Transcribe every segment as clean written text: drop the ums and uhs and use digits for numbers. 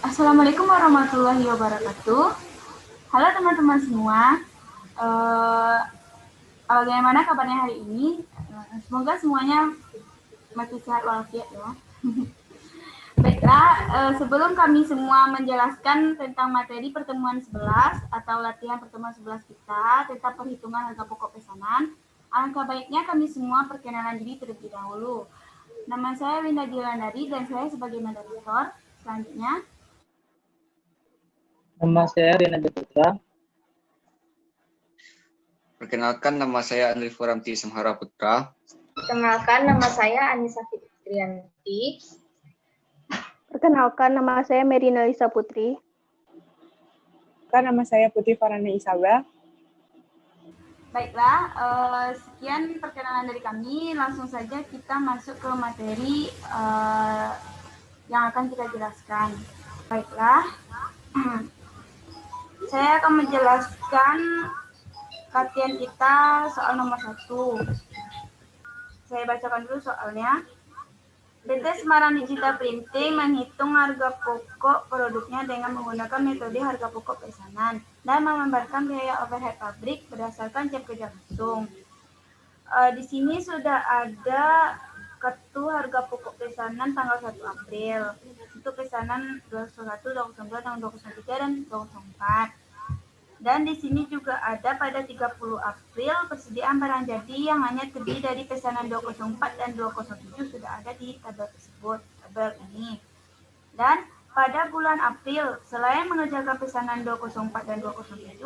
Assalamualaikum warahmatullahi wabarakatuh. Halo teman-teman semua. Bagaimana kabarnya hari ini? Semoga semuanya masih sehat walafiat ya. Baiklah, sebelum kami semua menjelaskan tentang materi pertemuan 11 atau latihan pertemuan 11 kita tentang perhitungan harga pokok pesanan, alangkah baiknya kami semua perkenalan diri terlebih dahulu. Nama saya Winda Dilandari dan saya sebagai moderator. Selanjutnya, Nama saya Rian Putra. Perkenalkan, nama saya Andri Furamti Samhara Putra. Perkenalkan, nama saya Anissa Fitrianti. Perkenalkan, nama saya Merina Lisa Putri. Nama saya Putri Farhana Isabel. Baiklah, sekian perkenalan dari kami. Langsung saja kita masuk ke materi yang akan kita jelaskan. Baiklah, saya akan menjelaskan latihan kita soal nomor 1. Saya bacakan dulu soalnya. PT Semarang Digital Printing menghitung harga pokok produknya dengan menggunakan metode harga pokok pesanan dan memamparkan biaya overhead pabrik berdasarkan jam kerja langsung. Di sini sudah ada kartu harga pokok pesanan tanggal 1 April untuk pesanan 21, 22, 23, dan 24. Dan di sini juga ada pada 30 April persediaan barang jadi yang hanya terdiri dari pesanan 204 dan 207 sudah ada di tabel tersebut, tabel ini. Dan pada bulan April, selain mengerjakan pesanan 204 dan 207,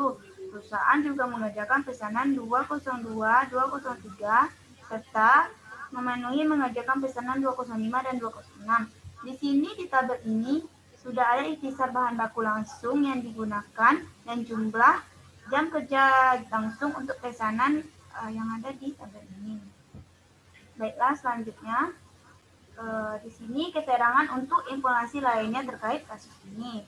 perusahaan juga mengerjakan pesanan 202, 203, serta mengerjakan pesanan 205 dan 206. Di sini di tabel ini sudah ada ikhtisar bahan baku langsung yang digunakan dan jumlah jam kerja langsung untuk pesanan yang ada di tabel ini. Baiklah, selanjutnya di sini keterangan untuk informasi lainnya terkait kasus ini.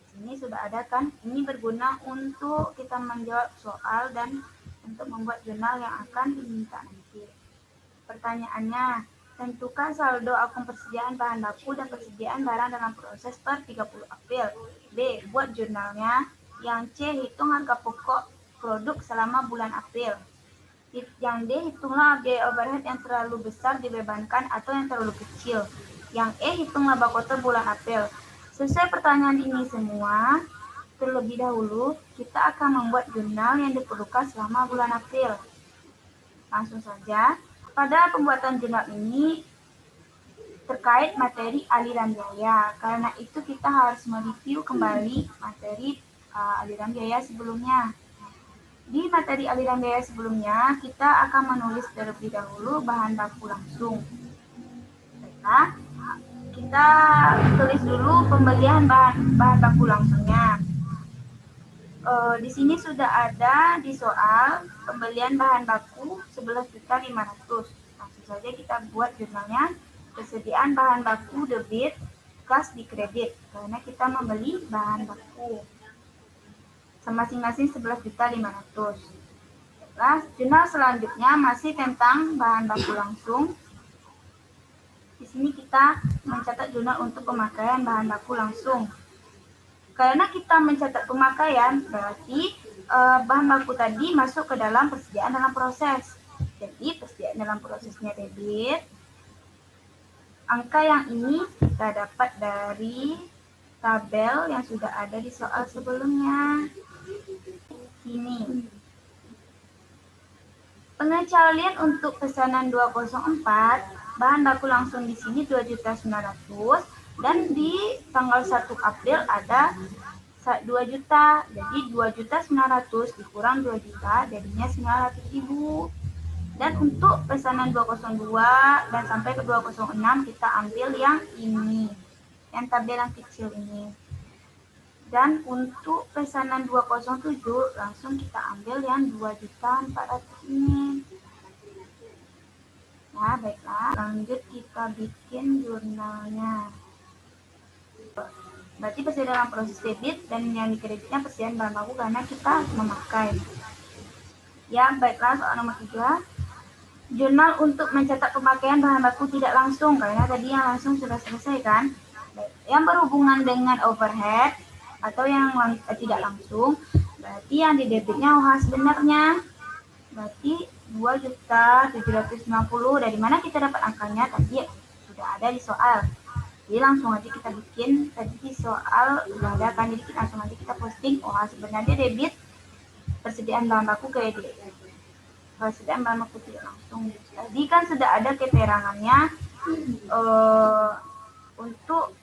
Di sini sudah ada kan, ini berguna untuk kita menjawab soal dan untuk membuat jurnal yang akan diminta nanti. Pertanyaannya, tentukan saldo akun persediaan bahan baku dan persediaan barang dalam proses per 30 April. B. Buat jurnalnya. Yang C. Hitung harga pokok produk selama bulan April. Yang D. Hitunglah biaya overhead yang terlalu besar dibebankan atau yang terlalu kecil. Yang E. Hitung laba kotor bulan April. Sesuai pertanyaan ini semua, terlebih dahulu kita akan membuat jurnal yang diperlukan selama bulan April. Langsung saja. Pada pembuatan jurnal ini terkait materi aliran biaya. Karena itu kita harus mereview kembali materi aliran biaya sebelumnya. Di materi aliran biaya sebelumnya, kita akan menulis terlebih dahulu bahan baku langsung. Nah, kita tulis dulu pembelian bahan baku langsungnya. Di sini sudah ada di soal pembelian bahan baku 11.500. Langsung saja kita buat jurnalnya. Persediaan bahan baku debit, kas di kredit karena kita membeli bahan baku masing-masing 11.500. Nah, jurnal selanjutnya masih tentang bahan baku langsung. Di sini kita mencatat jurnal untuk pemakaian bahan baku langsung. Karena kita mencatat pemakaian, berarti bahan baku tadi masuk ke dalam persediaan dalam proses. Jadi persediaan dalam prosesnya debit. Angka yang ini kita dapat dari tabel yang sudah ada di soal sebelumnya. Ini. Pengecualian untuk pesanan 204, bahan baku langsung di sini 2.900. Dan di tanggal 1 April ada 2 juta, jadi 2.900 dikurang 2 juta, jadinya 900.000. Dan untuk pesanan 202 dan sampai ke 206 kita ambil yang ini, yang tabel yang kecil ini. Dan untuk pesanan 207 langsung kita ambil yang 2.400 ini. Nah, baiklah, lanjut kita bikin jurnalnya. Berarti persediaan dalam proses debit dan yang dikreditnya persediaan bahan baku karena kita memakai. Ya, baiklah, soal nomor 3. Jurnal untuk mencatat pemakaian bahan baku tidak langsung karena tadi yang langsung sudah selesai kan. yang berhubungan dengan overhead atau yang tidak langsung, berarti yang di debitnya OH sebenarnya. Berarti 2.750.000. Dari mana kita dapat angkanya? Tadi sudah ada di soal. Jadi langsung aja kita bikin, tadi di soal sudah ada kan, jadi langsung aja kita posting OH sebenarnya debit, persediaan bahan baku kredit. Persediaan bahan baku tidak langsung. Tadi kan sudah ada keterangannya untuk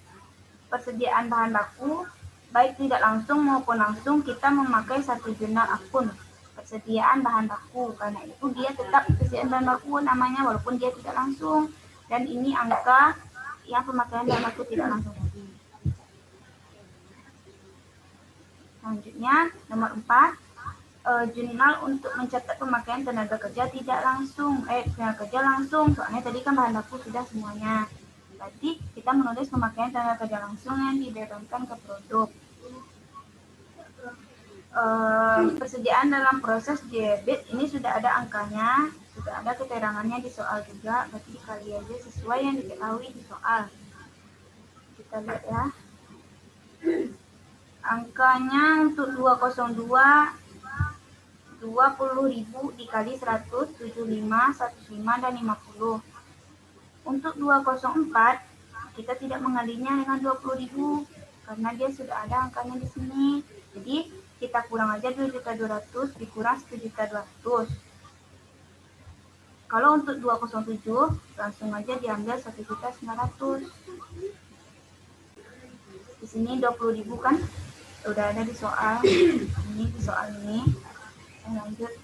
persediaan bahan baku baik tidak langsung maupun langsung kita memakai satu jurnal akun persediaan bahan baku, karena itu dia tetap persediaan bahan baku namanya walaupun dia tidak langsung, dan ini angka yang pemakaian bahan baku tidak langsung tadi. Selanjutnya nomor 4, jurnal untuk mencatat pemakaian tenaga kerja tidak langsung, tenaga kerja langsung, soalnya tadi kan bahan baku sudah semuanya. Berarti kita menulis pemakaian tenaga kerja langsung yang dibebankan ke produk. Persediaan dalam proses debit ini sudah ada angkanya, sudah ada keterangannya di soal juga, berarti dikali aja sesuai yang diketahui di soal. Kita lihat ya. Angkanya untuk 202 20.000 dikali 100, 75, 105 dan 50. Untuk 204 kita tidak mengalinya dengan 20.000 karena dia sudah ada angkanya di sini. Jadi kita kurang aja 2.200.000 dikurang 1.200.000. Kalau untuk 207 langsung aja diambil 1.900.000. Di sini 20.000 kan udah ada di soal ini, di soal ini. Lanjut.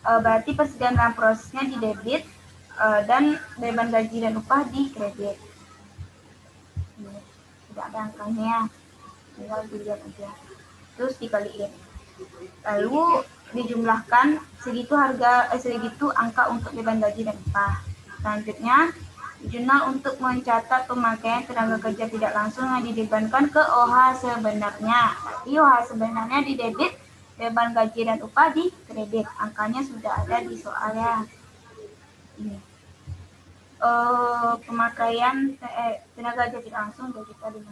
Berarti persediaan dalam prosesnya di debit dan beban gaji dan upah di kredit. Tidak ada angkanya, tinggal dilihat aja. Terus dikaliin. Lalu dijumlahkan segitu angka untuk beban gaji dan upah. Selanjutnya, jurnal untuk mencatat pemakaian tenaga kerja tidak langsung yang dibebankan ke OH sebenarnya. Jadi OH sebenarnya di debit, beban gaji dan upah di kredit. Angkanya sudah ada di soalnya. Ini. Pemakaian tenaga kerja tidak langsung 2.500.000.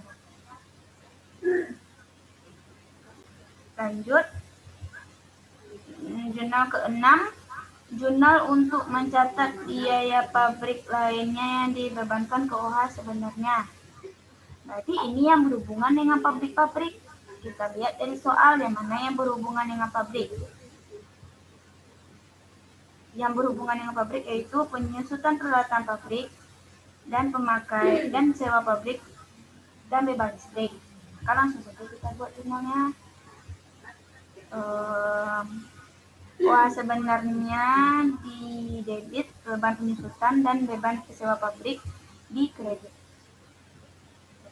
Lanjut. Jurnal ke-6, jurnal untuk mencatat biaya pabrik lainnya yang dibebankan ke OH sebenarnya. Berarti ini yang berhubungan dengan pabrik-pabrik. Kita lihat dari soal yang mana yang berhubungan dengan pabrik. Yang berhubungan dengan pabrik yaitu penyusutan peralatan pabrik dan pemakai dan sewa pabrik dan beban listrik. Sekarang langsung saja kita buat jurnalnya. Wah sebenarnya di debit beban penyusutan dan beban sewa pabrik di kredit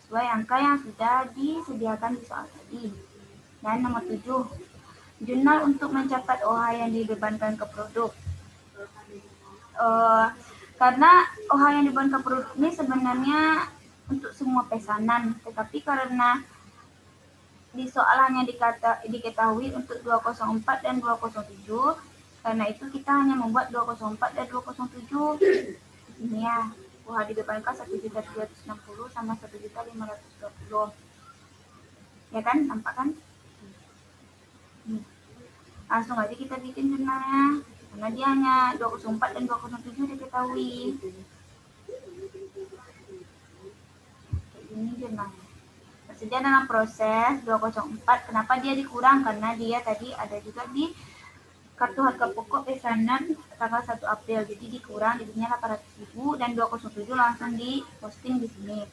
sesuai angka yang sudah disediakan di soal tadi. Dan nomor 7, jurnal untuk mencatat OH yang dibebankan ke produk. Karena OH yang dibebankan ke produk ini sebenarnya untuk semua pesanan, tetapi karena di soalannya diketahui untuk 204 dan 207, karena itu kita hanya membuat 204 dan 207. Ini ya, OH dibebankan 1.360 sama 1.520. Ya kan, nampak kan? Langsung aja kita bikin jurnalnya, karena dia hanya 204 dan 207 diketahui. Ini jurnalnya. Persediaan dalam proses 204, kenapa dia dikurang? Karena dia tadi ada juga di kartu harga pokok pesanan tanggal 1 April, jadi dikurang jadinya 800.000 dan 207 langsung di posting di sini.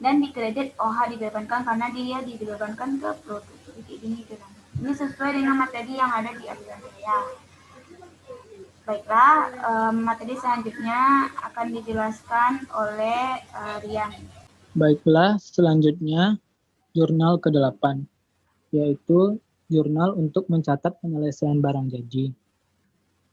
Dan di kredit OH dibebankan karena dia dibebankan ke produk. Jadi ini jurnal. Ini sesuai dengan materi yang ada di ajudan saya. Baiklah, materi selanjutnya akan dijelaskan oleh Rian. Baiklah, selanjutnya jurnal ke-8, yaitu jurnal untuk mencatat penyelesaian barang jadi.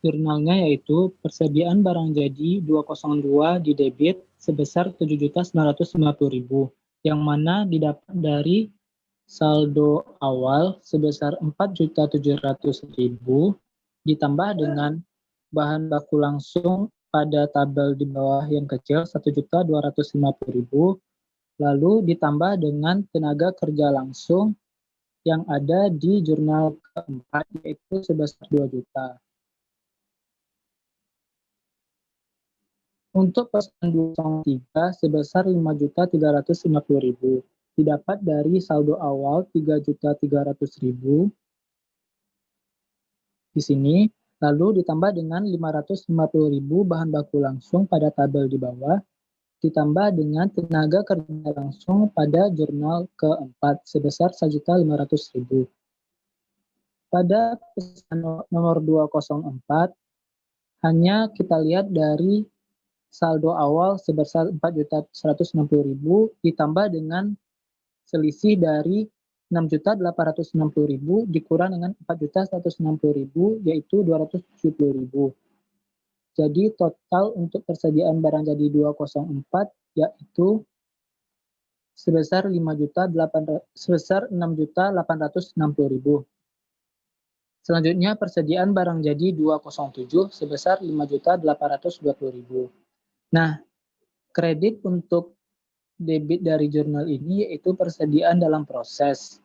Jurnalnya yaitu persediaan barang jadi 202 di debit sebesar 7.950.000, yang mana didapat dari saldo awal sebesar 4.700.000 ditambah dengan bahan baku langsung pada tabel di bawah yang kecil 1.250.000, lalu ditambah dengan tenaga kerja langsung yang ada di jurnal keempat, yaitu sebesar 2 juta. Untuk pesanan 203 sebesar 5.350.000 didapat dari saldo awal 3.300.000 di sini, lalu ditambah dengan 550.000 bahan baku langsung pada tabel di bawah, ditambah dengan tenaga kerja langsung pada jurnal keempat sebesar 1.500.000. Pada pesanan nomor 204, hanya kita lihat dari saldo awal sebesar 4.160.000 ditambah dengan selisih dari 6.860.000 dikurang dengan 4.160.000 yaitu 270.000. Jadi total untuk persediaan barang jadi 204 yaitu sebesar 6.860.000. Selanjutnya persediaan barang jadi 207 sebesar 5.820.000. Nah, kredit untuk debit dari jurnal ini yaitu persediaan dalam proses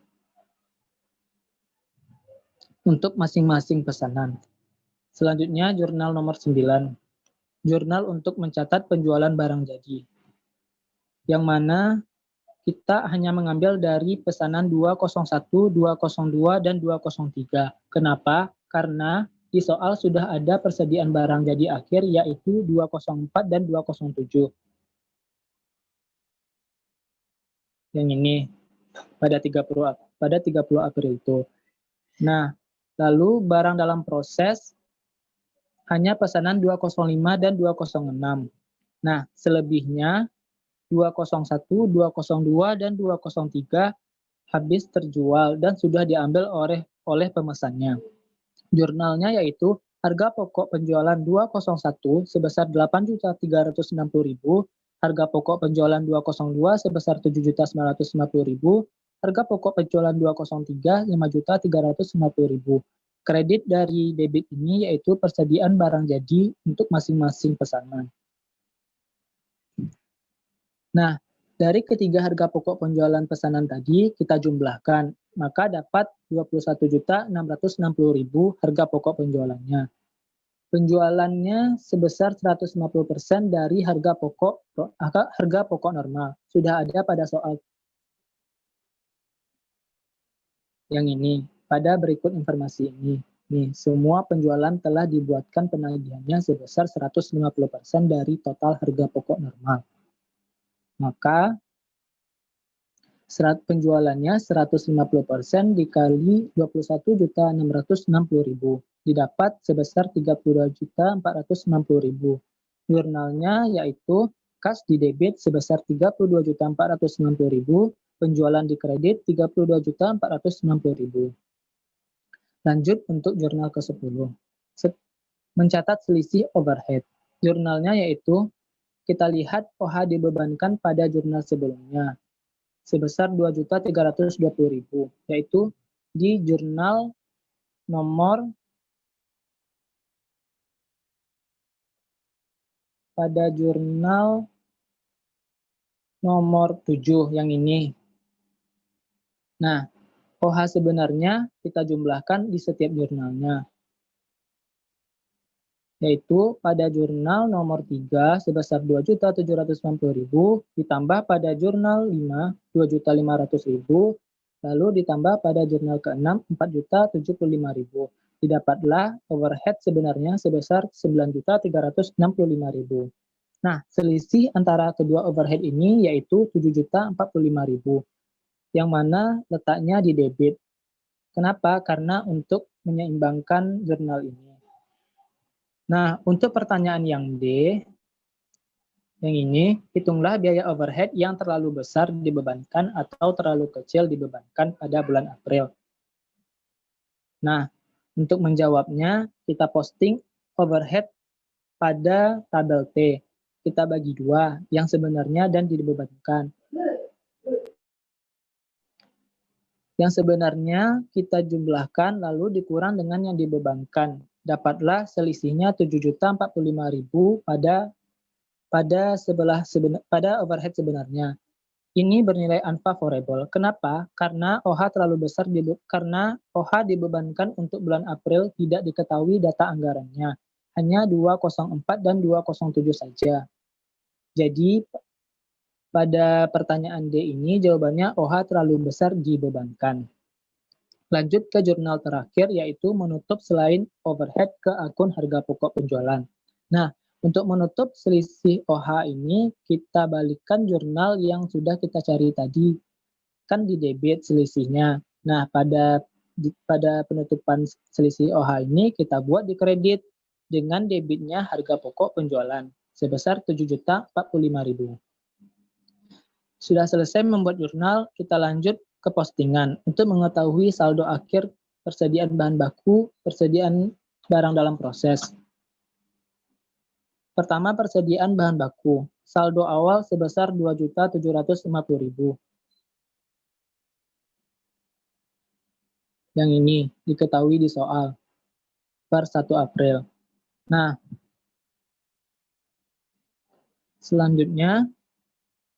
untuk masing-masing pesanan. Selanjutnya jurnal nomor 9. Jurnal untuk mencatat penjualan barang jadi. Yang mana kita hanya mengambil dari pesanan 201, 202, dan 203. Kenapa? Karena di soal sudah ada persediaan barang jadi akhir yaitu 204 dan 207. Yang ini pada 30 April itu. Nah, lalu barang dalam proses hanya pesanan 205 dan 206. Nah, selebihnya 201, 202, dan 203 habis terjual dan sudah diambil oleh pemesannya. Jurnalnya yaitu harga pokok penjualan 201 sebesar 8.360.000, harga pokok penjualan 202 sebesar 7.950.000, harga pokok penjualan 203 5.350.000. Kredit dari debit ini yaitu persediaan barang jadi untuk masing-masing pesanan. Nah, dari ketiga harga pokok penjualan pesanan tadi kita jumlahkan, maka dapat 21.660.000 harga pokok penjualannya. Penjualannya sebesar 150% dari harga pokok normal. Sudah ada pada soal yang ini. Pada berikut informasi ini. Nih, semua penjualan telah dibuatkan penagihannya sebesar 150% dari total harga pokok normal. Maka penjualannya 150% dikali 21.660.000 didapat sebesar 32.460.000. Jurnalnya yaitu kas di debit sebesar 32.460.000, penjualan di kredit 32.460.000. Lanjut untuk jurnal ke-10. Mencatat selisih overhead. Jurnalnya yaitu kita lihat OH dibebankan pada jurnal sebelumnya sebesar 2.320.000, yaitu di jurnal nomor pada jurnal nomor 7 yang ini. Nah, OH sebenarnya kita jumlahkan di setiap jurnalnya. Yaitu pada jurnal nomor 3 sebesar 2.790.000 ditambah pada jurnal 5 2.500.000 lalu ditambah pada jurnal ke-6 4.075.000. Didapatlah overhead sebenarnya sebesar 9.365.000. Nah, selisih antara kedua overhead ini yaitu 7.045.000 yang mana letaknya di debit. Kenapa? Karena untuk menyeimbangkan jurnal ini. Nah, untuk pertanyaan yang D, yang ini, hitunglah biaya overhead yang terlalu besar dibebankan atau terlalu kecil dibebankan pada bulan April. Nah, untuk menjawabnya, kita posting overhead pada tabel T. Kita bagi dua, yang sebenarnya dan dibebankan. Yang sebenarnya kita jumlahkan lalu dikurang dengan yang dibebankan. dapatlah selisihnya 7.045.000 pada overhead sebenarnya. Ini bernilai unfavorable. Kenapa? Karena OH terlalu besar karena OH dibebankan untuk bulan April tidak diketahui data anggarannya. Hanya 204 dan 207 saja. Jadi pada pertanyaan D ini jawabannya OH terlalu besar dibebankan. Lanjut ke jurnal terakhir yaitu menutup selain overhead ke akun harga pokok penjualan. Nah, untuk menutup selisih OH ini kita balikkan jurnal yang sudah kita cari tadi. Kan di debit selisihnya. Nah, pada penutupan selisih OH ini kita buat di kredit dengan debitnya harga pokok penjualan sebesar 7.045.000. Sudah selesai membuat jurnal, kita lanjut ke postingan untuk mengetahui saldo akhir persediaan bahan baku, persediaan barang dalam proses. Pertama, persediaan bahan baku. Saldo awal sebesar 2.750.000. Yang ini diketahui di soal per 1 April. Nah, selanjutnya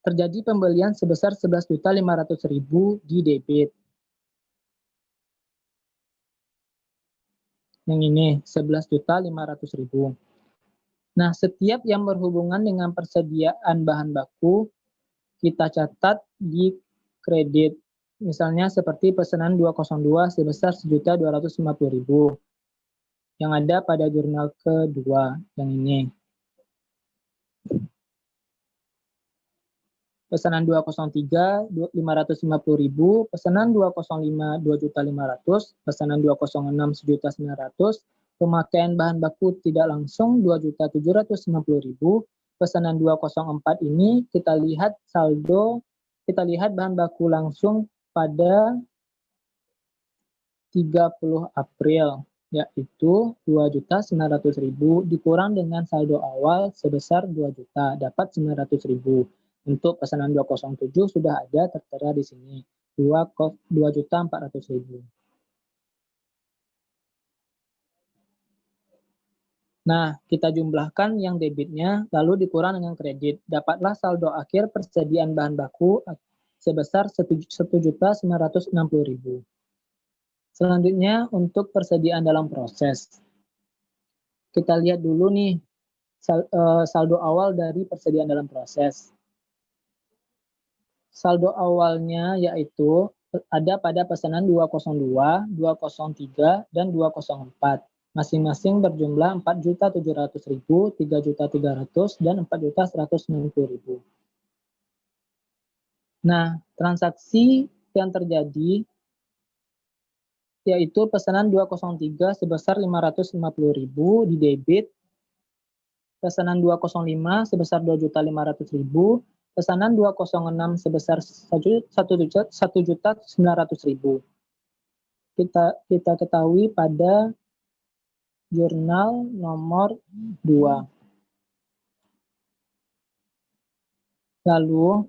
terjadi pembelian sebesar 11.500.000 di debit. Yang ini 11.500.000. Nah, setiap yang berhubungan dengan persediaan bahan baku kita catat di kredit. Misalnya seperti pesanan 202 sebesar 1.250.000 yang ada pada jurnal kedua yang ini. Pesanan 203 550.000, pesanan 205 2.500.000, pesanan 206 1.900.000, pemakaian bahan baku tidak langsung 2.750.000, pesanan 204 ini kita lihat saldo, kita lihat bahan baku langsung pada 30 April yaitu 2.900.000 dikurang dengan saldo awal sebesar 2 juta dapat 900.000. Untuk pesanan 207 sudah ada tertera di sini 2.400.000. Nah, kita jumlahkan yang debitnya lalu dikurang dengan kredit. Dapatlah saldo akhir persediaan bahan baku sebesar 1.960.000. Selanjutnya untuk persediaan dalam proses. Kita lihat dulu nih saldo awal dari persediaan dalam proses. Saldo awalnya yaitu ada pada pesanan 202, 203, dan 204. Masing-masing berjumlah 4.700.000, 3.300.000, dan 4.190.000. Nah, transaksi yang terjadi yaitu pesanan 203 sebesar 550.000 di debit, pesanan 205 sebesar 2.500.000, pesanan 206 sebesar 1.900.000. Kita ketahui pada jurnal nomor 2. Lalu,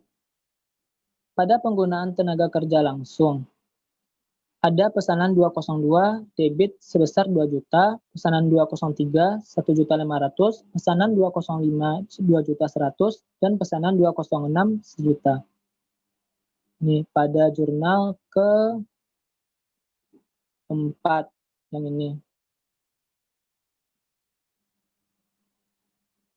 pada penggunaan tenaga kerja langsung, ada pesanan 202 debit sebesar 2 juta, pesanan 203 1.500.000, pesanan 205 2.100.000, dan pesanan 206 1 juta. Ini pada jurnal ke-4 yang ini.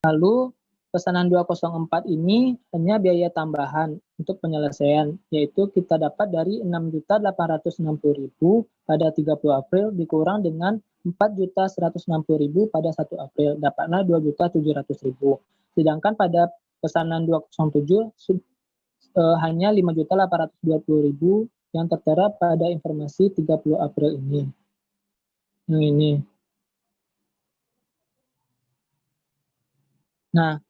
Lalu pesanan 204 ini hanya biaya tambahan untuk penyelesaian, yaitu kita dapat dari 6.860.000 pada 30 April dikurang dengan 4.160.000 pada 1 April, dapatlah 2.700.000. Sedangkan pada pesanan 207 hanya 5.820.000 yang tertera pada informasi 30 April ini. Yang ini. Nah,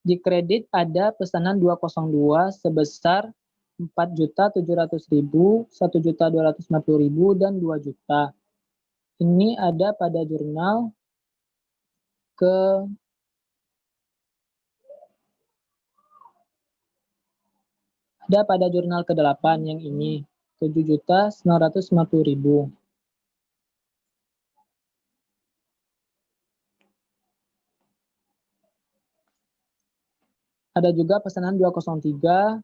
di kredit ada pesanan 202 sebesar 4.700.000, 1.250.000, dan 2 juta. Ini ada pada jurnal ke-8 yang ini, 7.950.000. Ada juga pesanan 203,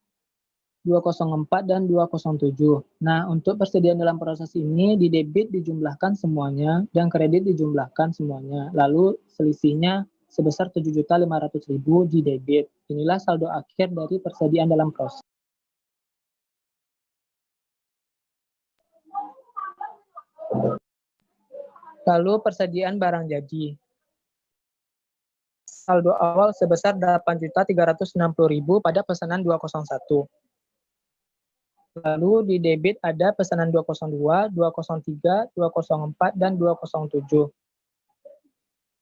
204, dan 207. Nah, untuk persediaan dalam proses ini, di debit dijumlahkan semuanya, dan kredit dijumlahkan semuanya. Lalu selisihnya sebesar 7.500.000 di debit. Inilah saldo akhir dari persediaan dalam proses. Lalu persediaan barang jadi. Saldo awal sebesar 8.360.000 pada pesanan 201. Lalu di debit ada pesanan 202, 203, 204, dan 207.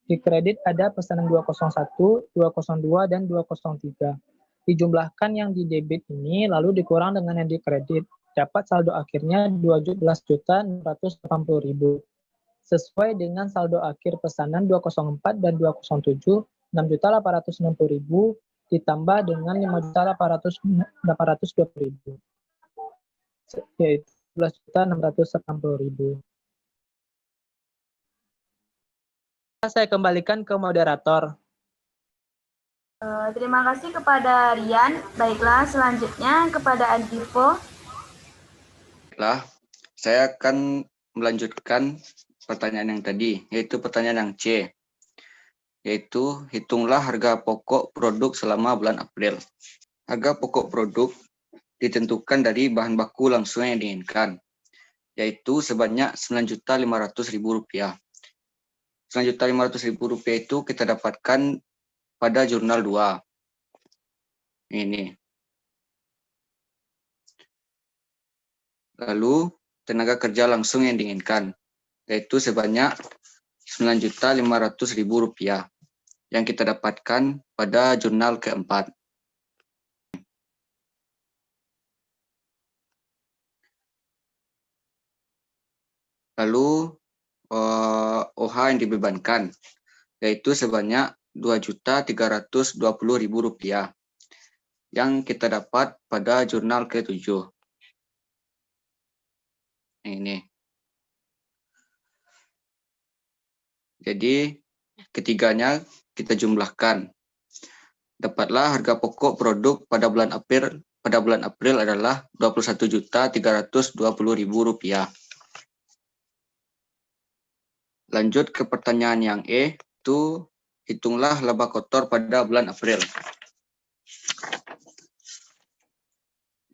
Di kredit ada pesanan 201, 202, dan 203. Dijumlahkan yang di debit ini lalu dikurang dengan yang di kredit. Dapat saldo akhirnya 12.680.000. Sesuai dengan saldo akhir pesanan 204 dan 207, 6.860.000 ditambah dengan 5.820.000. Yaitu 11.680.000. Saya kembalikan ke moderator. Terima kasih kepada Rian. Baiklah, selanjutnya kepada Andivo. Baiklah, saya akan melanjutkan pertanyaan yang tadi, yaitu pertanyaan yang C, yaitu hitunglah harga pokok produk selama bulan April. Harga pokok produk ditentukan dari bahan baku langsung yang diinginkan, yaitu sebanyak Rp9.500.000. Rp9.500.000 itu kita dapatkan pada jurnal 2. Ini. Lalu tenaga kerja langsung yang diinginkan, yaitu sebanyak Rp9.500.000 yang kita dapatkan pada jurnal keempat. Lalu OH yang dibebankan, yaitu sebanyak Rp2.320.000 yang kita dapat pada jurnal ke-7. Ini. Jadi ketiganya kita jumlahkan. Dapatlah harga pokok produk pada bulan April adalah Rp21.320.000. Lanjut ke pertanyaan yang E, itu hitunglah laba kotor pada bulan April.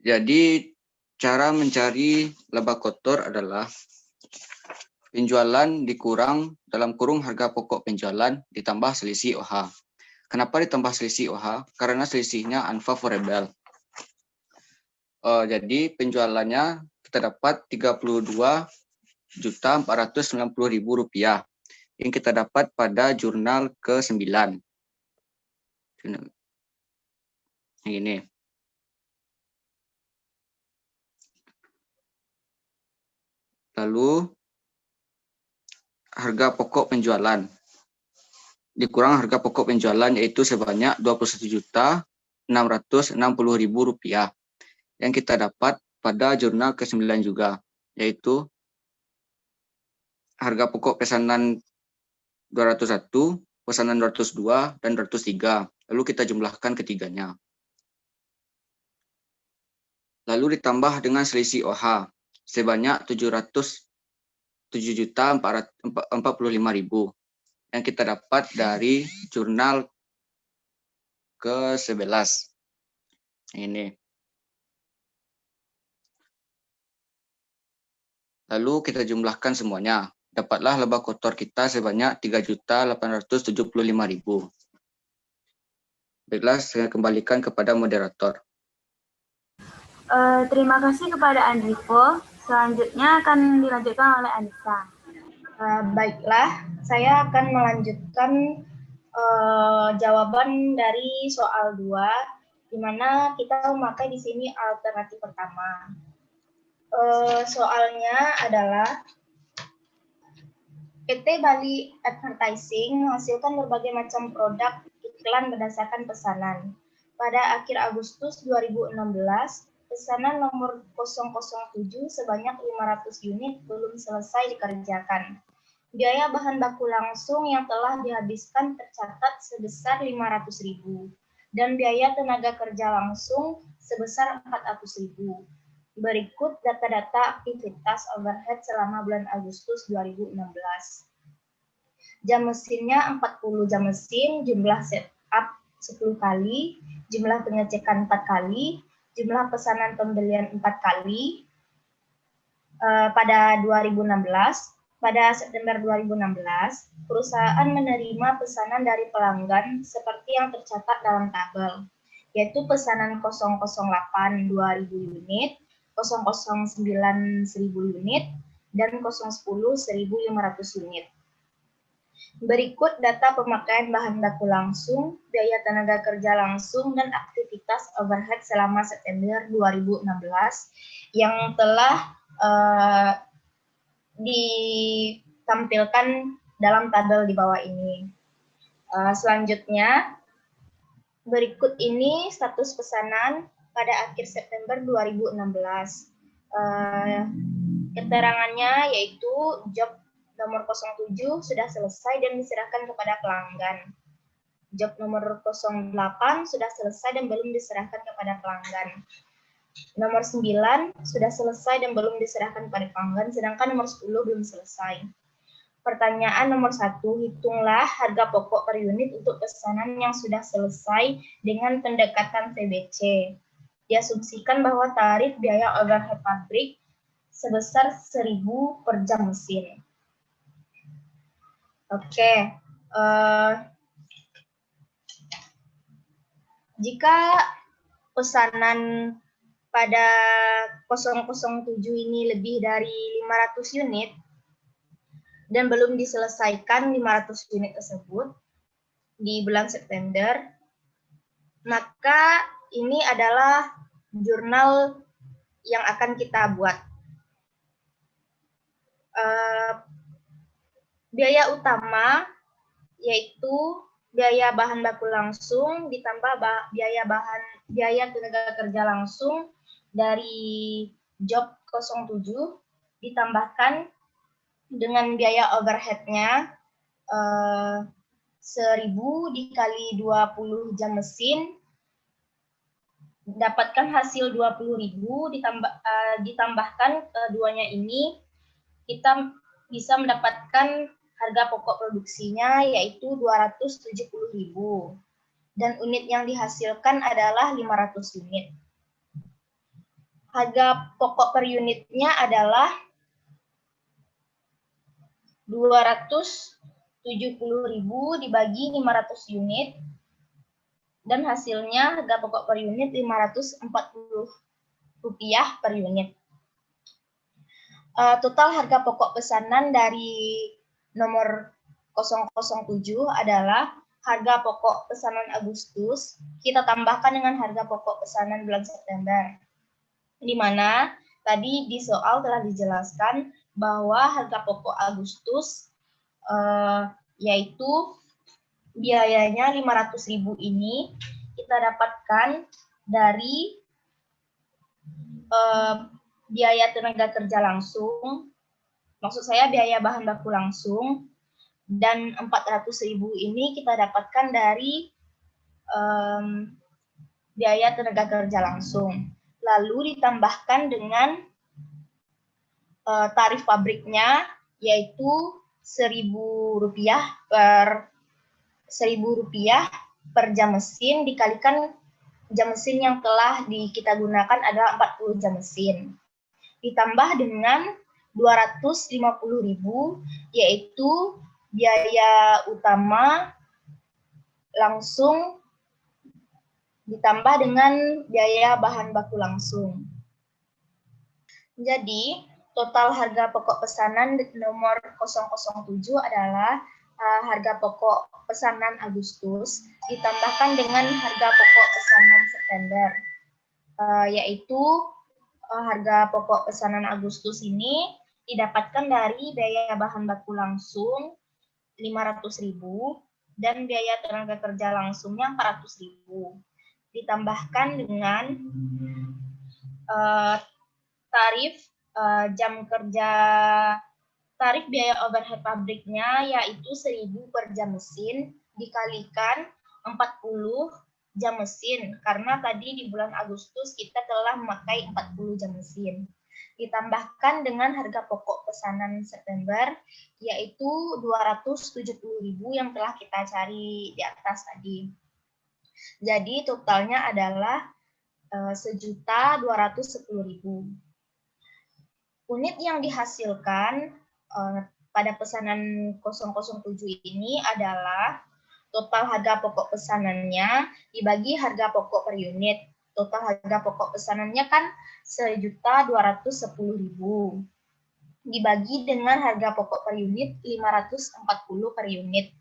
Jadi cara mencari laba kotor adalah penjualan dikurang dalam kurung harga pokok penjualan ditambah selisih OH. Kenapa ditambah selisih OH? Karena selisihnya unfavorable. Jadi penjualannya kita dapat Rp32.490.000 yang kita dapat pada jurnal ke-9. Ini. Lalu harga pokok penjualan dikurang harga pokok penjualan yaitu sebanyak Rp21.660.000 yang kita dapat pada jurnal ke-9 juga, yaitu harga pokok pesanan 201, pesanan 202, dan 203. Lalu kita jumlahkan ketiganya. Lalu ditambah dengan selisih OH sebanyak 707.045.000 yang kita dapat dari jurnal ke-11. Ini. Lalu kita jumlahkan semuanya. Dapatlah laba kotor kita sebanyak 3.875.000. Baiklah, saya kembalikan kepada moderator. Terima kasih kepada Andivo. Selanjutnya akan dilanjutkan oleh Anissa. Baiklah, saya akan melanjutkan jawaban dari soal 2, di mana kita memakai di sini alternatif pertama. Soalnya adalah PT Bali Advertising menghasilkan berbagai macam produk iklan berdasarkan pesanan. Pada akhir Agustus 2016, pesanan nomor 007 sebanyak 500 unit belum selesai dikerjakan. Biaya bahan baku langsung yang telah dihabiskan tercatat sebesar 500.000. dan biaya tenaga kerja langsung sebesar 400.000. Berikut data-data aktivitas overhead selama bulan Agustus 2016. Jam mesinnya 40 jam mesin, jumlah setup 10 kali, jumlah pengecekan 4 kali, jumlah pesanan pembelian 4 kali. Pada 2016, pada September 2016, perusahaan menerima pesanan dari pelanggan seperti yang tercatat dalam tabel, yaitu pesanan 008 2.000 unit, 009 1.000 unit, dan 010 1.500 unit. Berikut data pemakaian bahan baku langsung, biaya tenaga kerja langsung, dan aktivitas overhead selama September 2016 yang telah ditampilkan dalam tabel di bawah ini. Selanjutnya, berikut ini status pesanan pada akhir September 2016. Keterangannya yaitu job nomor 07 sudah selesai dan diserahkan kepada pelanggan. Job nomor 08 sudah selesai dan belum diserahkan kepada pelanggan. Nomor 9 sudah selesai dan belum diserahkan pada pelanggan, sedangkan nomor 10 belum selesai. Pertanyaan nomor 1, hitunglah harga pokok per unit untuk pesanan yang sudah selesai dengan pendekatan VBC. Diasumsikan bahwa tarif biaya overhead pabrik sebesar 1.000 per jam mesin. Oke. Jika pesanan pada 007 ini lebih dari 500 unit dan belum diselesaikan 500 unit tersebut di bulan September, maka ini adalah jurnal yang akan kita buat. Biaya utama yaitu biaya bahan baku langsung ditambah biaya tenaga kerja langsung dari job 07 ditambahkan dengan biaya overhead-nya 1.000 dikali 20 jam mesin, dapatkan hasil 20.000 ditambahkan keduanya ini, kita bisa mendapatkan harga pokok produksinya yaitu 270.000 dan unit yang dihasilkan adalah 500 unit. Harga pokok per unitnya adalah 270.000 dibagi 500 unit dan hasilnya harga pokok per unit Rp540 per unit. Total harga pokok pesanan dari nomor 007 adalah harga pokok pesanan Agustus, kita tambahkan dengan harga pokok pesanan bulan September. Di mana tadi di soal telah dijelaskan bahwa harga pokok Agustus yaitu biayanya 500.000 ini kita dapatkan dari biaya tenaga kerja langsung, maksud saya biaya bahan baku langsung, dan 400.000 ini kita dapatkan dari biaya tenaga kerja langsung. Lalu ditambahkan dengan tarif pabriknya yaitu Rp1.000 per jam mesin dikalikan jam mesin yang telah kita gunakan adalah 40 jam mesin. Ditambah dengan 250.000 yaitu biaya utama langsung ditambah dengan biaya bahan baku langsung. Jadi, total harga pokok pesanan nomor 007 adalah harga pokok pesanan Agustus ditambahkan dengan harga pokok pesanan September, yaitu harga pokok pesanan Agustus ini didapatkan dari biaya bahan baku langsung 500.000 dan biaya tenaga kerja langsungnya 400.000. Ditambahkan dengan tarif jam kerja, tarif biaya overhead pabriknya yaitu 1.000 per jam mesin dikalikan 40 jam mesin, karena tadi di bulan Agustus kita telah memakai 40 jam mesin. Ditambahkan dengan harga pokok pesanan September, yaitu 270.000 yang telah kita cari di atas tadi. Jadi totalnya adalah 1.210.000. Unit yang dihasilkan pada pesanan 007 ini adalah total harga pokok pesanannya dibagi harga pokok per unit. Total harga pokok pesanannya kan 1.210.000. Dibagi dengan harga pokok per unit 540 per unit.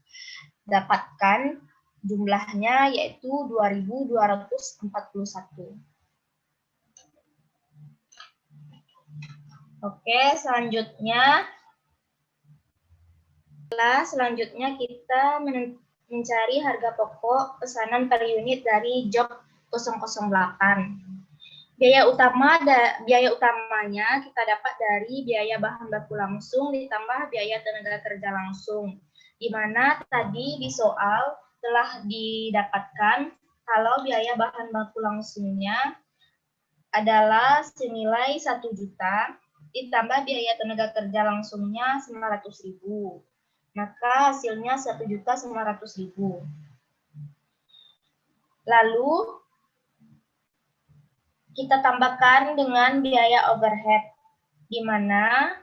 Dapatkan jumlahnya yaitu 2.241. Oke, selanjutnya kita mencari harga pokok pesanan per unit dari job 008. Biaya utamanya kita dapat dari biaya bahan baku langsung ditambah biaya tenaga kerja langsung. Di mana tadi di soal telah didapatkan kalau biaya bahan baku langsungnya adalah senilai 1 juta ditambah biaya tenaga kerja langsungnya 900.000. Maka hasilnya 1.900.000. Lalu kita tambahkan dengan biaya overhead, di mana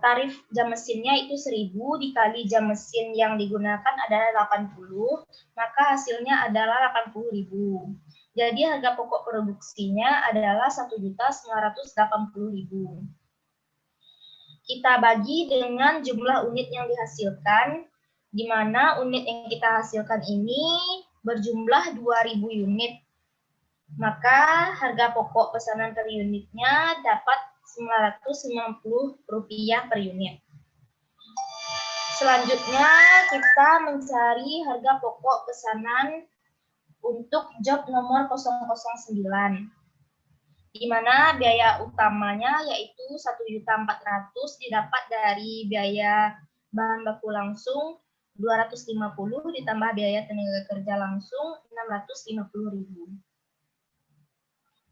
tarif jam mesinnya itu 1.000 dikali jam mesin yang digunakan adalah 80, maka hasilnya adalah 80.000. Jadi harga pokok produksinya adalah 1.980.000. Kita bagi dengan jumlah unit yang dihasilkan, di mana unit yang kita hasilkan ini berjumlah 2.000 unit. Maka harga pokok pesanan per unitnya dapat Rp990 per unit. Selanjutnya kita mencari harga pokok pesanan untuk job nomor 009. Di mana biaya utamanya yaitu 1.400.000 didapat dari biaya bahan baku langsung 250 ditambah biaya tenaga kerja langsung 650.000.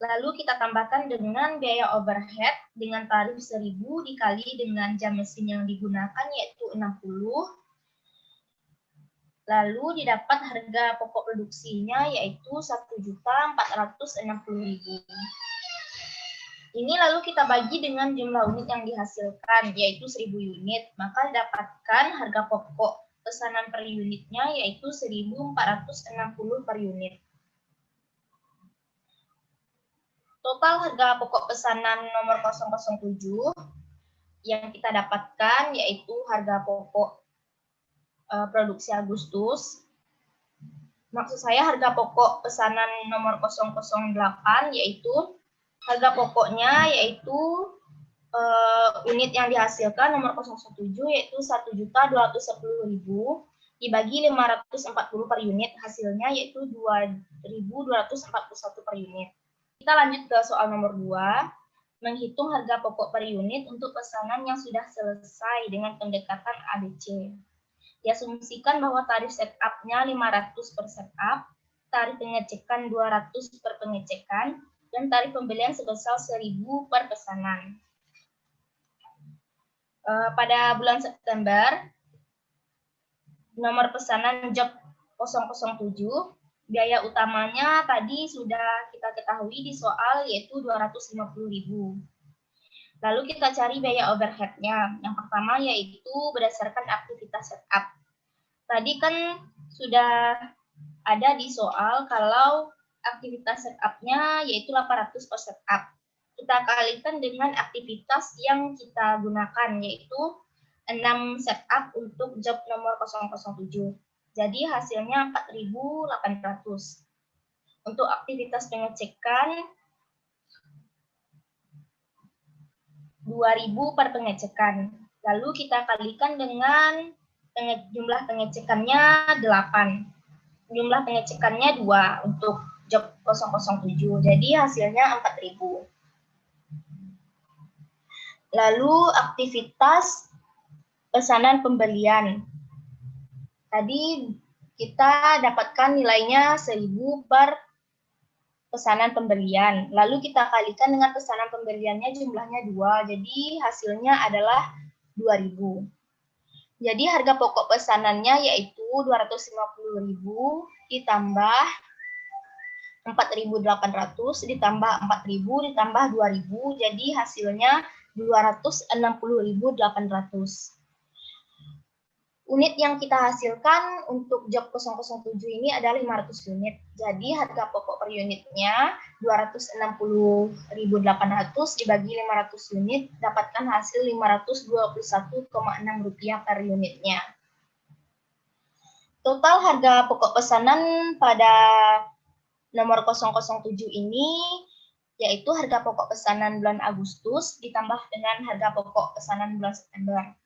Lalu kita tambahkan dengan biaya overhead dengan tarif 1.000 dikali dengan jam mesin yang digunakan yaitu 60. Lalu didapat harga pokok produksinya yaitu 1.460.000. Ini lalu kita bagi dengan jumlah unit yang dihasilkan yaitu 1.000 unit. Maka dapatkan harga pokok pesanan per unitnya yaitu 1.460 per unit. Total harga pokok pesanan nomor 007 yang kita dapatkan yaitu harga pokok produksi Agustus. Maksud saya harga pokok pesanan nomor 008 yaitu harga pokoknya yaitu unit yang dihasilkan nomor 017 yaitu 1.210.000 dibagi 540 per unit, hasilnya yaitu 2.241 per unit. Kita lanjut ke soal nomor 2, menghitung harga pokok per unit untuk pesanan yang sudah selesai dengan pendekatan ABC. Diasumsikan bahwa tarif setup-nya 500 per setup, tarif pengecekan 200 per pengecekan, dan tarif pembelian sebesar 1.000 per pesanan. Pada bulan September, nomor pesanan job 007, biaya utamanya tadi sudah kita ketahui di soal yaitu 250.000. Lalu kita cari biaya overhead-nya. Yang pertama yaitu berdasarkan aktivitas setup. Tadi kan sudah ada di soal kalau aktivitas setup-nya yaitu 800 per setup. Kita kalikan dengan aktivitas yang kita gunakan yaitu 6 setup untuk job nomor 007. Jadi hasilnya 4.800. Untuk aktivitas pengecekan 2.000 per pengecekan. Lalu kita kalikan dengan jumlah pengecekannya 8. Jumlah pengecekannya 2 untuk job 007. Jadi hasilnya 4.000. Lalu aktivitas pesanan pembelian. Tadi kita dapatkan nilainya 1.000 per pesanan pembelian. Lalu kita kalikan dengan pesanan pembeliannya jumlahnya 2. Jadi hasilnya adalah 2.000. Jadi harga pokok pesanannya yaitu 250.000 ditambah 4.800 ditambah 4.000 ditambah 2.000. Jadi hasilnya 260.800. Unit yang kita hasilkan untuk job 007 ini adalah 500 unit. Jadi harga pokok per unitnya 260.800 dibagi 500 unit, dapatkan hasil 521,6 rupiah per unitnya. Total harga pokok pesanan pada nomor 007 ini yaitu harga pokok pesanan bulan Agustus ditambah dengan harga pokok pesanan bulan September.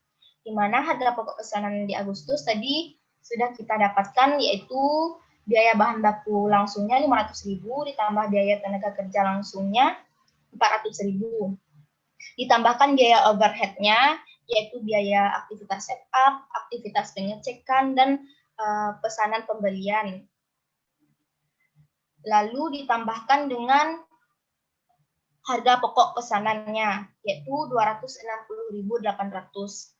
Di mana harga pokok pesanan di Agustus tadi sudah kita dapatkan yaitu biaya bahan baku langsungnya 500.000 ditambah biaya tenaga kerja langsungnya 400.000. Ditambahkan biaya overhead-nya yaitu biaya aktivitas setup, aktivitas pengecekan dan pesanan pembelian. Lalu ditambahkan dengan harga pokok pesanannya yaitu 260.800.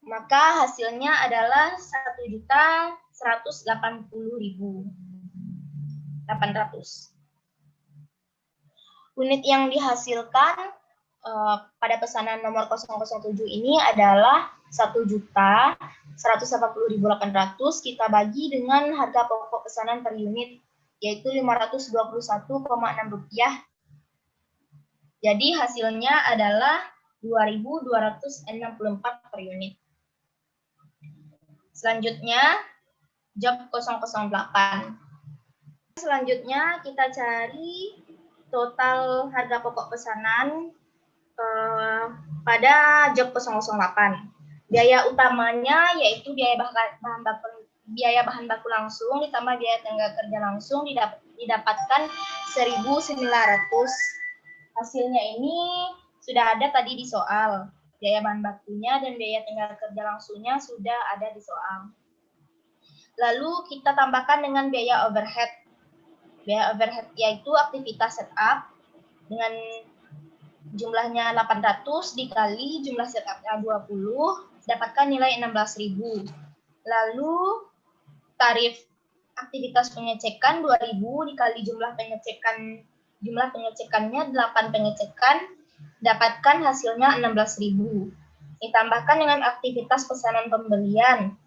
Maka hasilnya adalah 1.180.800. Unit yang dihasilkan pada pesanan nomor 007 ini adalah 1.180.800 kita bagi dengan harga pokok pesanan per unit yaitu 521,6 rupiah. Jadi hasilnya adalah 2.264 per unit. Selanjutnya, job 008. Selanjutnya, kita cari total harga pokok pesanan pada job 008. Biaya utamanya yaitu biaya bahan baku langsung ditambah biaya tenaga kerja langsung didapatkan 1.900. Hasilnya ini sudah ada tadi di soal. Biaya bahan bakunya dan biaya tenaga kerja langsungnya sudah ada di soal. Lalu kita tambahkan dengan biaya overhead. Biaya overhead yaitu aktivitas setup dengan jumlahnya 800 dikali jumlah setupnya 20, dapatkan nilai 16.000. Lalu tarif aktivitas pengecekan 2.000 dikali jumlah pengecekannya 8 pengecekan, dapatkan hasilnya 16.000. Ditambahkan dengan aktivitas pesanan pembelian,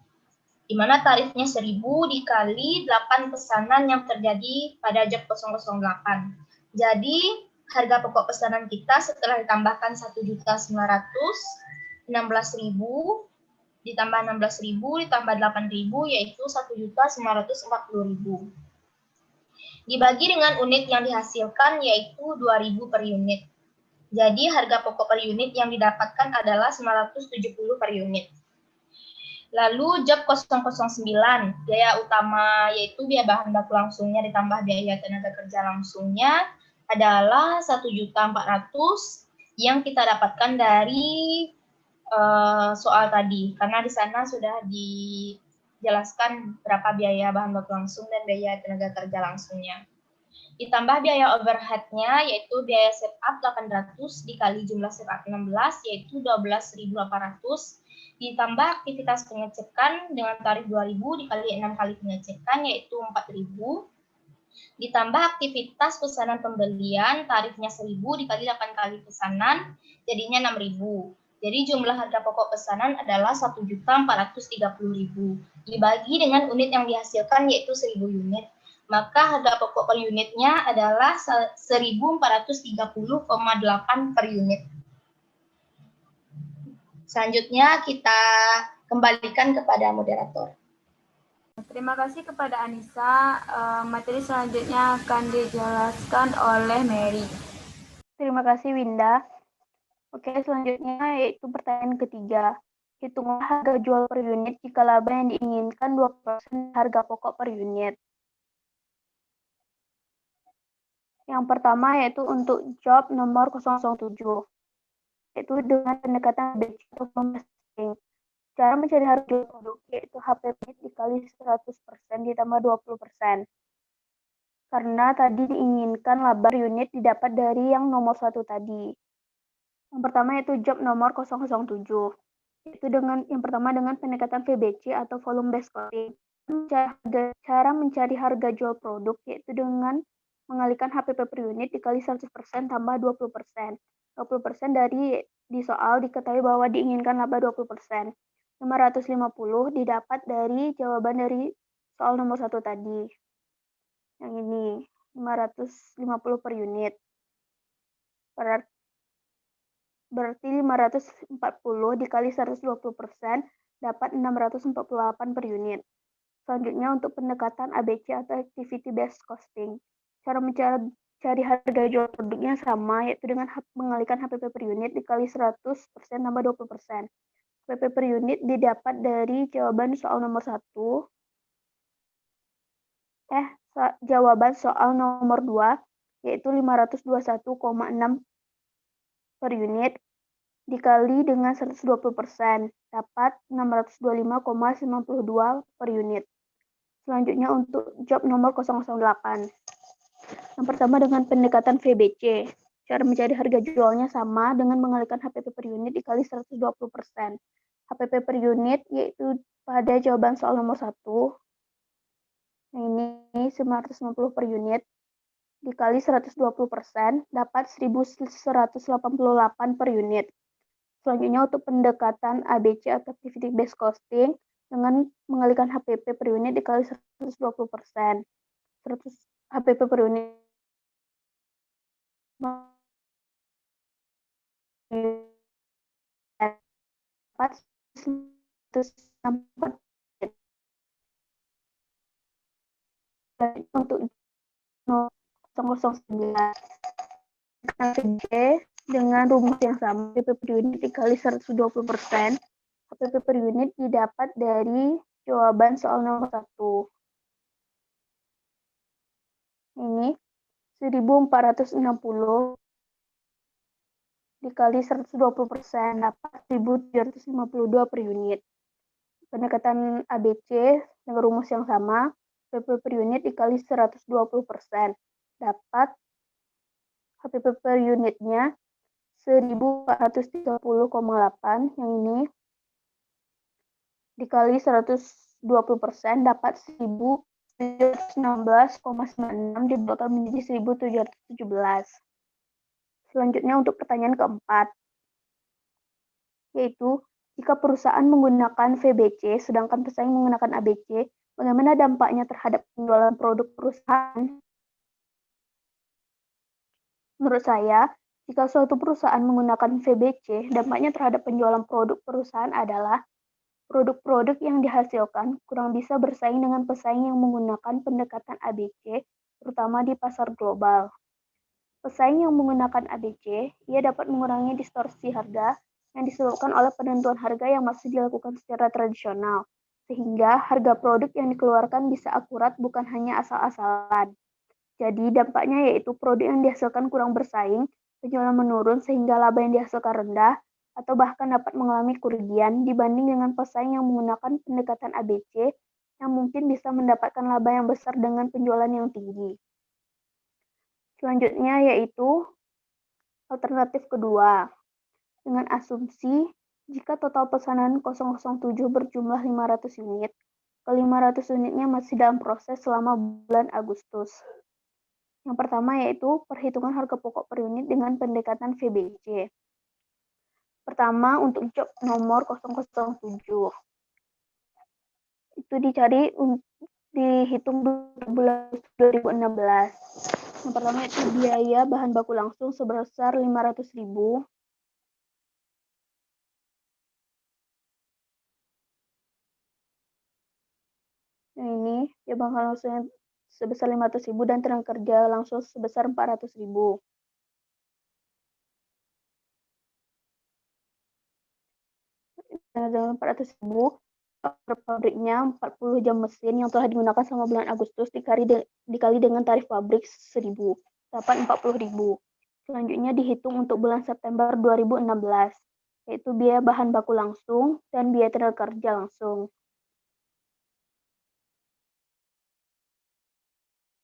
di mana tarifnya 1.000 dikali 8 pesanan yang terjadi pada job 008. Jadi, harga pokok pesanan kita setelah ditambahkan 1.900, 16.000, ditambah 16.000, ditambah 8.000, yaitu 1.940.000. Dibagi dengan unit yang dihasilkan, yaitu 2.000 per unit. Jadi harga pokok per unit yang didapatkan adalah 970 per unit. Lalu job 009, biaya utama yaitu biaya bahan baku langsungnya ditambah biaya tenaga kerja langsungnya adalah 1.400.000 yang kita dapatkan dari soal tadi. Karena di sana sudah dijelaskan berapa biaya bahan baku langsung dan biaya tenaga kerja langsungnya. Ditambah biaya overhead-nya yaitu biaya setup 800 dikali jumlah setup 16 yaitu 12.800, ditambah aktivitas pengecekan dengan tarif 2.000 dikali 6 kali pengecekan yaitu 4.000, ditambah aktivitas pesanan pembelian tarifnya 1.000 dikali 8 kali pesanan jadinya 6.000. Jadi jumlah harga pokok pesanan adalah 1.430.000 dibagi dengan unit yang dihasilkan yaitu 1.000 unit. Maka harga pokok per unitnya adalah 1.430,8 per unit. Selanjutnya kita kembalikan kepada moderator. Terima kasih kepada Anissa. Materi selanjutnya akan dijelaskan oleh Mary. Terima kasih Winda. Oke, selanjutnya yaitu pertanyaan ketiga. Hitunglah harga jual per unit jika laba yang diinginkan 2% harga pokok per unit. Yang pertama yaitu untuk job nomor 007, yaitu dengan pendekatan BC atau pembahasan. Cara mencari harga jual produk yaitu HPP dikali 100% ditambah 20%. Karena tadi diinginkan laba per unit didapat dari yang nomor 1 tadi. Yang pertama yaitu job nomor 007. Itu yang pertama dengan pendekatan VBC atau volume based costing. Cara mencari harga jual produk yaitu dengan mengalihkan HPP per unit dikali 100% tambah 20%. 20% dari di soal diketahui bahwa diinginkan laba 20%. 550 didapat dari jawaban dari soal nomor 1 tadi. Yang ini 550 per unit. Berarti 540 dikali 120% dapat 648 per unit. Selanjutnya untuk pendekatan ABC atau activity based costing. Cara mencari harga jual produknya sama, yaitu dengan mengalihkan HPP per unit dikali 100% tambah 20%. HPP per unit didapat dari jawaban soal nomor 1. Jawaban soal nomor 2, yaitu 521,6 per unit dikali dengan 120%, dapat 625,92 per unit. Selanjutnya untuk job nomor 008. Yang pertama dengan pendekatan VBC. Cara mencari harga jualnya sama dengan mengalihkan HPP per unit dikali 120%. HPP per unit yaitu pada jawaban soal nomor 1. Ini 950 per unit dikali 120% dapat 1188 per unit. Selanjutnya untuk pendekatan ABC atau activity based costing dengan mengalihkan HPP per unit dikali 120%. 100 HPP per unit dapat 164. Untuk 009 dengan rumus yang sama, HPP per unit dikali 120%, HPP per unit didapat dari jawaban soal nomor 1. Ini 1460 dikali 120% dapat 1752 per unit. Pendekatan ABC dengan rumus yang sama, HPP per unit dikali 120% dapat HPP per unitnya 1430,8, yang ini dikali 120% dapat 1716,96 dibagi menjadi 1717. Selanjutnya untuk pertanyaan keempat, yaitu jika perusahaan menggunakan VBC sedangkan pesaing menggunakan ABC, bagaimana dampaknya terhadap penjualan produk perusahaan? Menurut saya, jika suatu perusahaan menggunakan VBC, dampaknya terhadap penjualan produk perusahaan adalah produk-produk yang dihasilkan kurang bisa bersaing dengan pesaing yang menggunakan pendekatan ABC, terutama di pasar global. Pesaing yang menggunakan ABC, ia dapat mengurangi distorsi harga yang disebabkan oleh penentuan harga yang masih dilakukan secara tradisional, sehingga harga produk yang dikeluarkan bisa akurat bukan hanya asal-asalan. Jadi dampaknya yaitu produk yang dihasilkan kurang bersaing, penjualan menurun sehingga laba yang dihasilkan rendah, atau bahkan dapat mengalami kerugian dibanding dengan pesaing yang menggunakan pendekatan ABC yang mungkin bisa mendapatkan laba yang besar dengan penjualan yang tinggi. Selanjutnya yaitu alternatif kedua, dengan asumsi jika total pesanan 007 berjumlah 500 unit, ke-500 unitnya masih dalam proses selama bulan Agustus. Yang pertama yaitu perhitungan harga pokok per unit dengan pendekatan VBC. Pertama untuk job nomor 007. Itu dihitung bulan 2016. Yang pertama itu biaya bahan baku langsung sebesar 500.000. Nah ini ya bahan langsung sebesar 500.000 dan tenaga kerja langsung sebesar 400.000. Dengan 400.000, pabriknya 40 jam mesin yang telah digunakan selama bulan Agustus dikali dengan tarif pabrik 1.000, dapat 40.000. Selanjutnya dihitung untuk bulan September 2016. yaitu biaya bahan baku langsung dan biaya tenaga kerja langsung.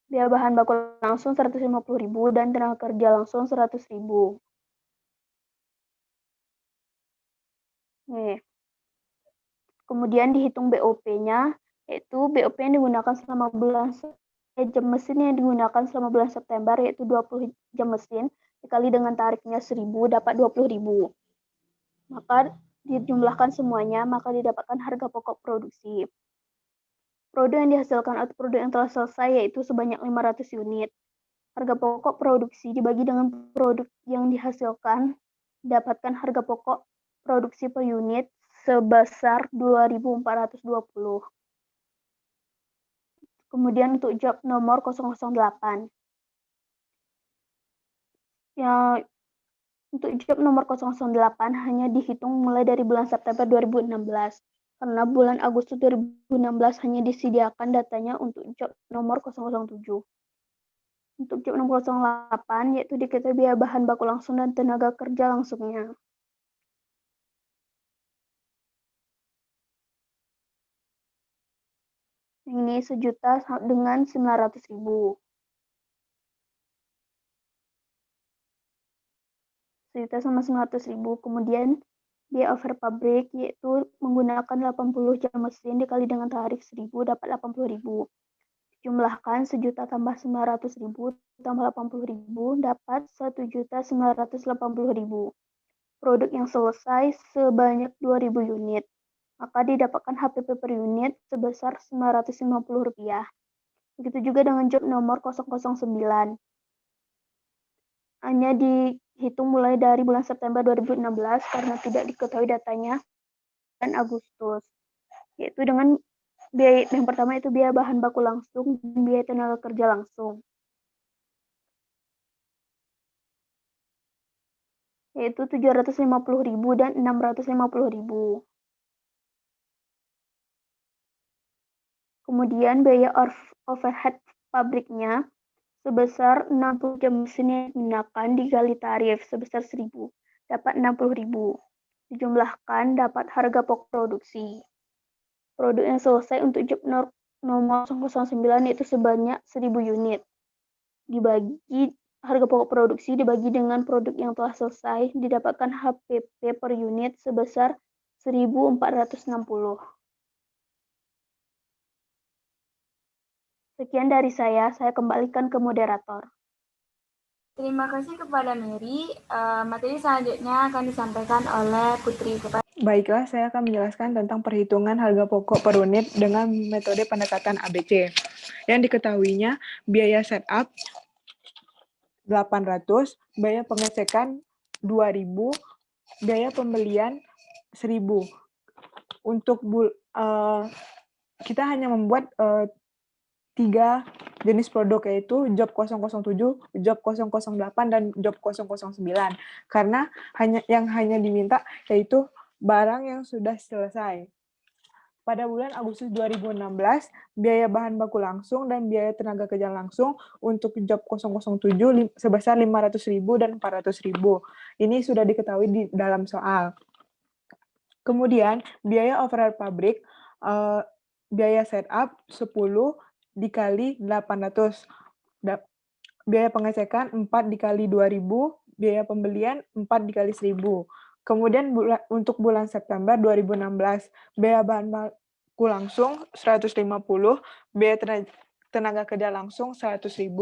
Biaya bahan baku langsung 150.000 dan tenaga kerja langsung 100.000. Nih. Kemudian dihitung BOP-nya, yaitu BOP yang digunakan selama bulan jam mesin yang digunakan selama bulan September, yaitu 20 jam mesin, dikali dengan tarifnya 1.000 dapat 20.000. Maka dijumlahkan semuanya, maka didapatkan harga pokok produksi. Produk yang dihasilkan atau produk yang telah selesai yaitu sebanyak 500 unit. Harga pokok produksi dibagi dengan produk yang dihasilkan, dapatkan harga pokok produksi per unit sebesar 2.420. Kemudian untuk job nomor 008. Ya, untuk job nomor 008 hanya dihitung mulai dari bulan September 2016. Karena bulan Agustus 2016 hanya disediakan datanya untuk job nomor 007. Untuk job nomor 08 yaitu diketahui biaya bahan baku langsung dan tenaga kerja langsungnya. Ini 1.000.000 dengan 900.000. 1.000.000 sama 900.000. Kemudian biaya over pabrik yaitu menggunakan 80 jam mesin dikali dengan tarif 1.000 dapat 80.000. Jumlahkan 1.000.000 tambah 900.000 tambah 80.000 dapat 1.980.000. Produk yang selesai sebanyak 2.000 unit. Maka didapatkan HPP per unit sebesar Rp950. Begitu juga dengan job nomor 009. Hanya dihitung mulai dari bulan September 2016 karena tidak diketahui datanya dan Agustus. Yaitu dengan biaya yang pertama itu biaya bahan baku langsung dan biaya tenaga kerja langsung. Yaitu 750.000 dan 650.000. Kemudian biaya overhead pabriknya sebesar 60 jam mesin yang digunakan dikali tarif sebesar 1.000 dapat 60.000. Dijumlahkan dapat harga pokok produksi. Produk yang selesai untuk job nomor 009 yaitu sebanyak 1.000 unit. Dibagi harga pokok produksi dibagi dengan produk yang telah selesai didapatkan HPP per unit sebesar 1.460. Sekian dari saya kembalikan ke moderator. Terima kasih kepada Mary. Materi selanjutnya akan disampaikan oleh Putri. Baiklah, saya akan menjelaskan tentang perhitungan harga pokok per unit dengan metode pendekatan ABC. Yang diketahuinya, biaya setup 800, biaya pengecekan 2.000, biaya pembelian 1.000. Untuk kita hanya membuat 3 jenis produk yaitu job 007, job 008, dan job 009. Karena hanya diminta yaitu barang yang sudah selesai. Pada bulan Agustus 2016, biaya bahan baku langsung dan biaya tenaga kerja langsung untuk job 007 sebesar 500.000 dan 400.000. Ini sudah diketahui di dalam soal. Kemudian, biaya overhead pabrik, biaya setup 10 dikali 800. Biaya pengecekan 4 dikali 2.000, biaya pembelian 4 dikali 1.000. Kemudian untuk bulan September 2016, biaya bahan baku langsung 150, biaya tenaga kerja langsung 100.000.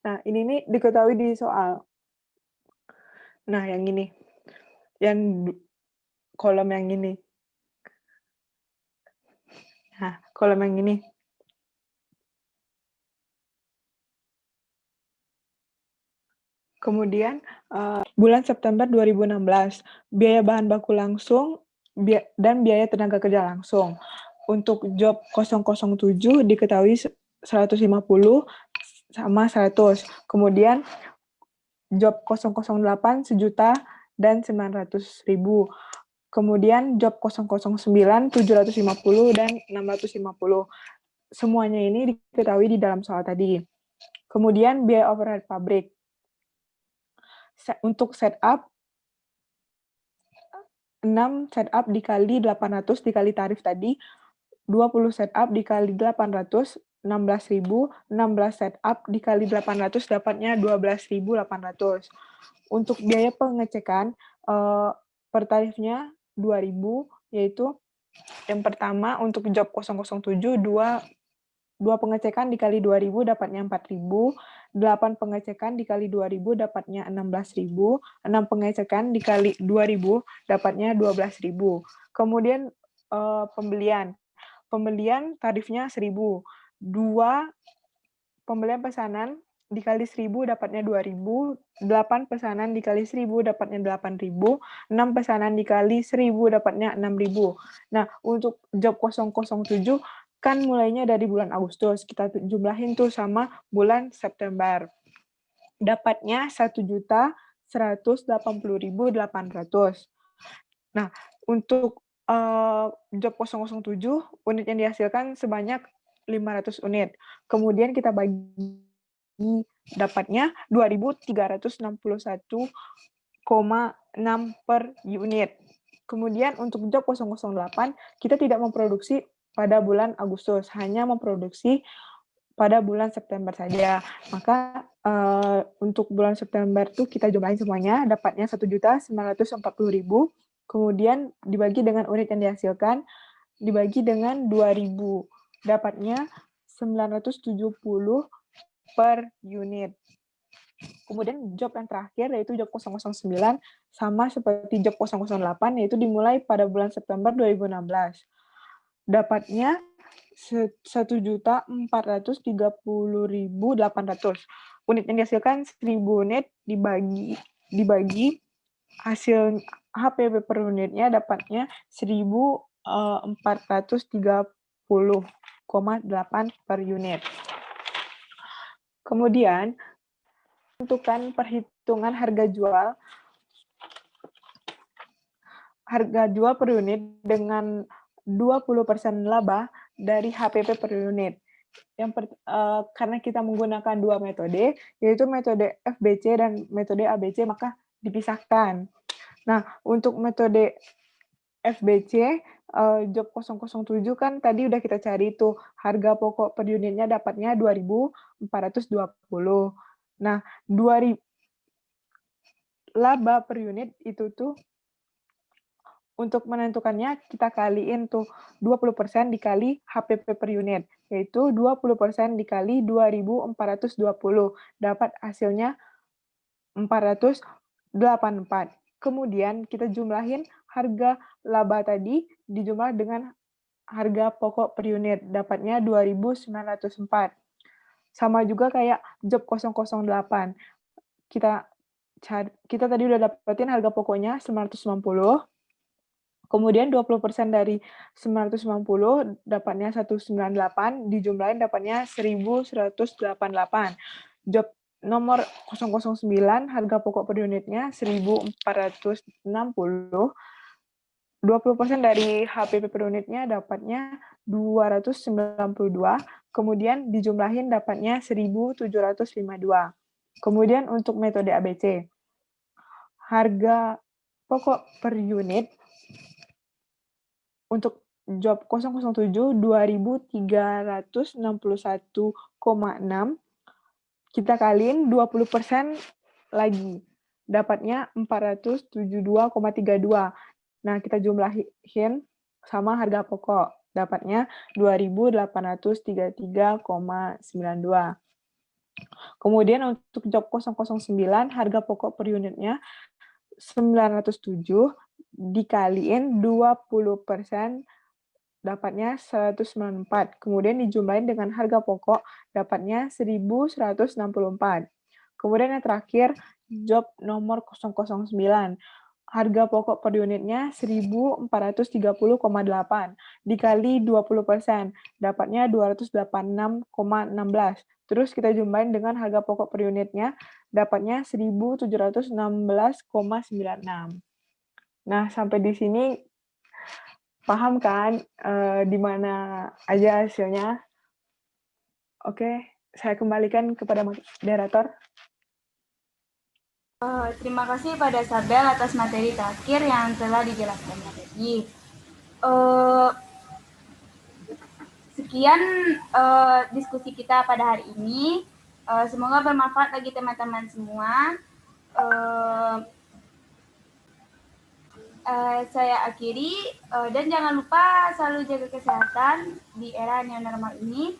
Nah, ini nih diketahui di soal. Nah, yang ini. Yang kolom yang ini. Nah, kolom yang ini. Kemudian, bulan September 2016, biaya bahan baku langsung dan biaya tenaga kerja langsung. Untuk job 007 diketahui 150 sama 100. Kemudian, job 008 1.000.000 dan 900.000. Kemudian, job 009 750 dan 650. Semuanya ini diketahui di dalam soal tadi. Kemudian, biaya overhead pabrik. Untuk setup 6 setup dikali 800 dikali tarif tadi, 20 setup dikali 800, 16.000, 16 setup dikali 800 dapatnya 12.800. Untuk biaya pengecekan, per tarifnya 2.000, yaitu yang pertama untuk job 007, 2 pengecekan dikali 2.000 dapatnya 4.000, 8 pengecekan dikali 2.000 dapatnya 16.000, 6 pengecekan dikali 2.000 dapatnya 12.000. Kemudian pembelian. Pembelian tarifnya 1.000. 2 pembelian pesanan dikali 1.000 dapatnya 2.000, 8 pesanan dikali 1.000 dapatnya 8.000, 6 pesanan dikali 1.000 dapatnya 6.000. Nah, untuk job 007 kan mulainya dari bulan Agustus, kita jumlahin tuh sama bulan September. Dapatnya 1.180.800. Nah, untuk job 007, unit yang dihasilkan sebanyak 500 unit. Kemudian kita bagi dapatnya 2.361,6 per unit. Kemudian untuk job 008, kita tidak memproduksi pada bulan Agustus, hanya memproduksi pada bulan September saja. Maka untuk bulan September tuh kita jumlahin semuanya, dapatnya 1.940.000, kemudian dibagi dengan unit yang dihasilkan, dibagi dengan 2.000, dapatnya 970 per unit. Kemudian job yang terakhir yaitu job 009, sama seperti job 008, yaitu dimulai pada bulan September 2016. Dapatnya 1.430.800. Unit yang dihasilkan 1.000 unit dibagi hasil HPP per unitnya dapatnya 1.430,8 per unit. Kemudian tentukan perhitungan harga jual per unit dengan 20% laba dari HPP per unit. Karena kita menggunakan 2 metode, yaitu metode FBC dan metode ABC, maka dipisahkan. Nah, untuk metode FBC, job 007 kan tadi udah kita cari tuh, harga pokok per unitnya dapatnya 2.420. Nah, 2.000 laba per unit itu tuh, untuk menentukannya kita kaliin tuh 20% dikali HPP per unit, yaitu 20% dikali 2.420, dapat hasilnya 484. Kemudian kita jumlahin harga laba tadi dijumlah dengan harga pokok per unit, dapatnya 2.904. Sama juga kayak job 008. Kita tadi udah dapetin harga pokoknya 990. Kemudian 20% dari 990 dapatnya 198, dijumlahin dapatnya 1.188. Job nomor 009, harga pokok per unitnya 1.460. 20% dari HPP per unitnya dapatnya 292, kemudian dijumlahin dapatnya 1.752. Kemudian untuk metode ABC, harga pokok per unit untuk job 007 2.361,6, kita kaliin 20% lagi, dapatnya 472,32. Nah, kita jumlahin sama harga pokok, dapatnya 2.833,92. Kemudian untuk job 009, harga pokok per unitnya 907, dikaliin 20%, dapatnya 194. Kemudian dijumlahin dengan harga pokok, dapatnya 1.164. Kemudian yang terakhir, job nomor 009. Harga pokok per unitnya 1.430,8. Dikali 20%, dapatnya 286,16. Terus kita jumlahin dengan harga pokok per unitnya, dapatnya 1.716,96. Nah, sampai di sini paham kan di mana aja hasilnya? Oke, saya kembalikan kepada moderator. Terima kasih pada Sabel atas materi terakhir yang telah dijelaskannya tadi. Sekian diskusi kita pada hari ini. Semoga bermanfaat bagi teman-teman semua. Saya akhiri dan jangan lupa selalu jaga kesehatan di era new normal ini.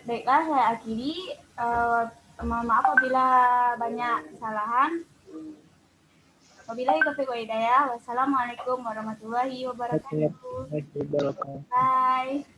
Baiklah, saya akhiri. Mohon maaf apabila banyak kesalahan. Wabillahi taufiq wal hidayah. Wassalamualaikum warahmatullahi wabarakatuh. Bye.